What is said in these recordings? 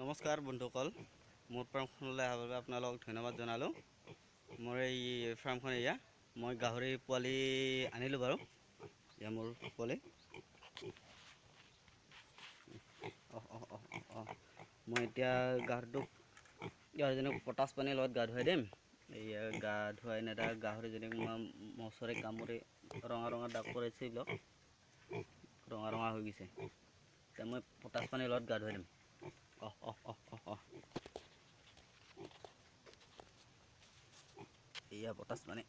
নমস্কাৰ বন্ধুসকল, মোৰ ফাৰ্মখনলৈ অহাৰ বাবে আপোনালোকক ধন্যবাদ জনালোঁ। মোৰ এই ফাৰ্মখন এয়া মই গাহৰি পোৱালি আনিলোঁ বাৰু। এয়া মোৰ পোৱালি। মই এতিয়া গাহৰিজনীক পটাছ পানীৰ লগত গা ধুৱাই দিম। এয়া গা ধুৱাই নেদা গাহৰিজনীক মই মছৰে কামুৰি ৰঙা ৰঙা দাগ পৰাইছে, এইবিলাক ৰঙা ৰঙা হৈ গৈছে। এতিয়া মই পটাছ পানীৰ লগত গা ধুৱাই দিম। এয়া পটাছ পানী।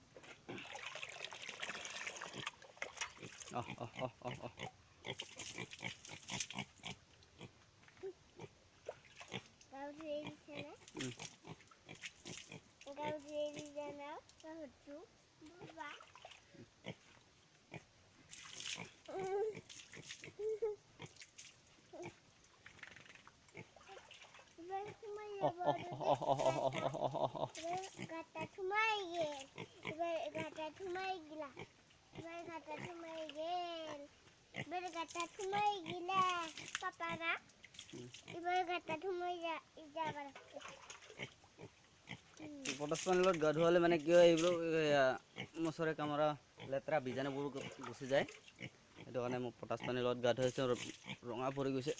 পটাছ পানীৰ লগত গা ধুৱালে মানে কি হয়, এইবোৰ মছৰে কামৰা লেতেৰা বীজাণুবোৰ গুচি যায়। সেইটো কাৰণে মই পটাছ পানীৰ লগত গা ধুৱাইছোঁ। ৰঙা পৰি গৈছে।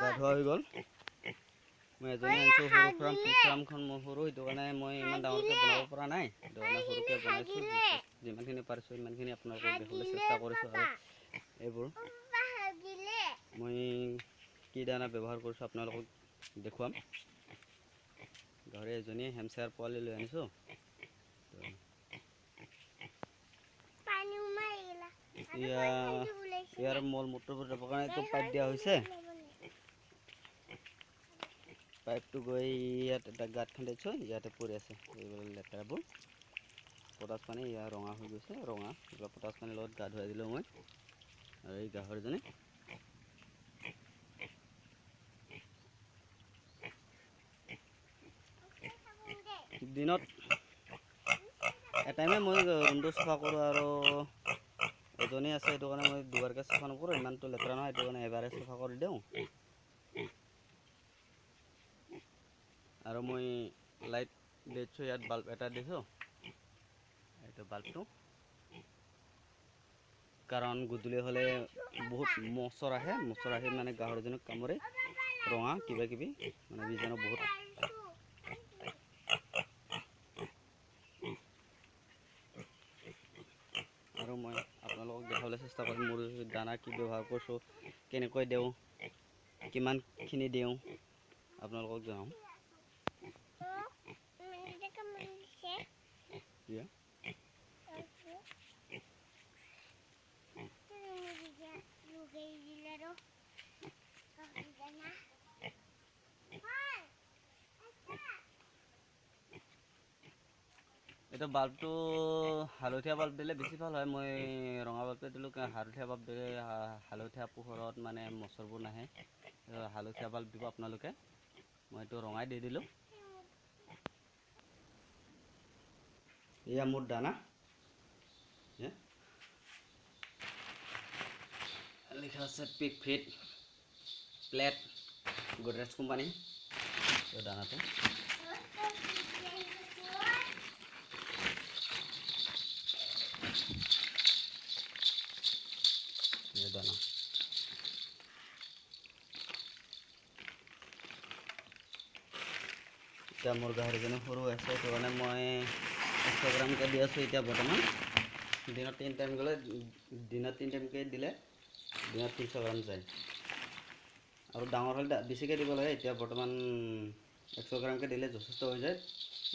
গা ধোৱা হৈ গ'ল। মই এজনী আনিছোঁ সৰু ফাৰ্মখন মোৰ সৰু, সেইটো কাৰণে মই ইমান ডাঙৰকৈ বনাব পৰা নাই। সেইটো কাৰণে সৰুকৈ বনাইছোঁ। যিমানখিনি পাৰিছোঁ সিমানখিনি আপোনালোকক দেখাবলৈ চেষ্টা কৰিছোঁ। আৰু এইবোৰ মই কি দানা ব্যৱহাৰ কৰিছোঁ আপোনালোকক দেখুৱাম। গাহৰি এজনীয়ে হেমচায়াৰ পোৱালি লৈ আনিছোঁ। ইয়াৰ মল মূত্ৰবোৰ যাবৰ কাৰণে এইটো পাইপ দিয়া হৈছে। পাইপটো গৈ ইয়াত এটা গাঁত খান্দিছোঁ, ইয়াতে পৰি আছে এইবোৰ লেতেৰাবোৰ। পটাছ পানী ইয়াৰ ৰঙা হৈ গৈছে, ৰঙা এইবিলাক পটাছ পানীৰ লগত গা ধুৱাই দিলোঁ মই। আৰু এই গাহৰিজনী দিনত এটাইমে মই ৰুমটো চাফা কৰোঁ, আৰু এজনী আছে সেইটো কাৰণে মই দুবাৰকৈ চাফা নকৰোঁ। ইমানটো লেতেৰা নহয়, সেইটো কাৰণে এবাৰে চাফা কৰি দিওঁ। আৰু মই লাইট দিছোঁ, ইয়াত বাল্ব এটা দিছোঁ। এইটো বাল্বটো কাৰণ গধূলি হ'লে বহুত মছৰ আহে মানে গাহৰিজনীক কামুৰে, ৰঙা কিবা কিবি মানে বীজাণু বহুত। আৰু মই আপোনালোকক দেখাবলৈ চেষ্টা কৰিম মোৰ দানা কি ব্যৱহাৰ কৰিছোঁ, কেনেকৈ দিওঁ, কিমানখিনি দিওঁ আপোনালোকক জনাম। এইটো বাল্বটো হালধীয়া বাল্ব দিলে বেছি ভাল হয়। মই ৰঙা বাল্বটো দিলোঁ, হালধীয়া বাল্ব দিলে হালধীয়া পোহৰত মানে মছৰবোৰ নাহে। হালধীয়া বাল্ব দিব আপোনালোকে। মই এইটো ৰঙাই দি দিলোঁ। এয়া মোৰ দানা লিখা আছে পিক ফিট প্লেট, গডৰেজ কোম্পানী। এই দানাটো দানা এতিয়া মোৰ গাহৰিজনী সৰু আছে, সেইটো কাৰণে মই 100 গ্ৰামকৈ দি আছোঁ এতিয়া বৰ্তমান। দিনত 3 টাইম গ'লে দিনত 3 টাইমকৈ দিলে দিনত 300 গ্ৰাম যায়। আৰু ডাঙৰ হ'লে বেছিকৈ দিব লাগে। এতিয়া বৰ্তমান 100 গ্ৰামকৈ দিলে যথেষ্ট হৈ যায়।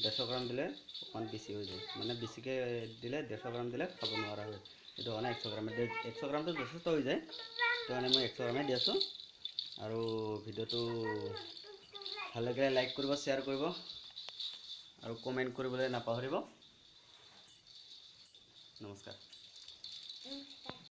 150 গ্ৰাম দিলে অকণমান বেছি হৈ যায়, মানে বেছিকৈ দিলে 150 গ্ৰাম দিলে খাব নোৱাৰা হয়। সেইটো কাৰণে 100 গ্ৰাম 100 গ্ৰামটো যথেষ্ট হৈ যায়। সেইটো কাৰণে মই 100 গ্ৰামেই দি আছোঁ। আৰু ভিডিঅ'টো ভাল লাগিলে লাইক কৰিব, শ্বেয়াৰ কৰিব আৰু কমেণ্ট কৰিবলৈ নাপাহৰিব। নমস্কাৰ।